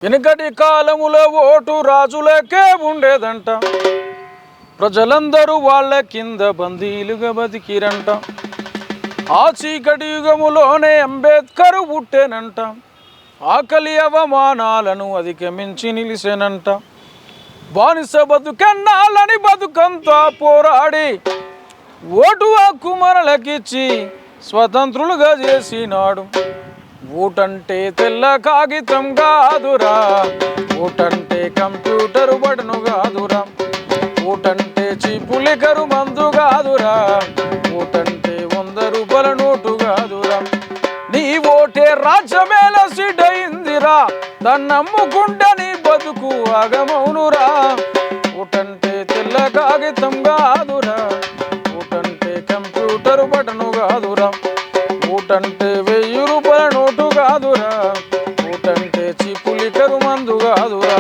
వెనుకటి కాలములో ఓటు రాజులకే ఉండేదంట. ప్రజలందరూ వాళ్ళ కింద బందీలుగా బతికిరంట. ఆ చీకటి యుగములోనే అంబేద్కర్ పుట్టేనంట. ఆకలి అవమానాలను అధిగమించి నిలిసేనంట. బానిస బతుకన్నాలని బతుకంతా పోరాడి ఓటు హక్కు మనలకిచ్చి స్వతంత్రులుగా చేసినాడు. ఓటంటే తెల్ల కాగితం కాదురా, ఓటంటే కంప్యూటర్ బటను కాదురా, ఓటంటే చీపులికరు మందు కాదురా, ఓటంటే 100 రూపాయల నోటు కాదురా. నీ ఓటే రాజ్యమేల సిడయిందిరా, దాన్ని నమ్ముకుంటే నీ బతుకు ఆగమౌనురా. ఓటంటే తెల్ల కాగితం కాదురా, ఓటంటే కంప్యూటర్ బటను కాదురా, ఓటంటే 1000 రూపాయల నోటు కాదురా, ఓటంటే చీపులికరు మందు కాదురా.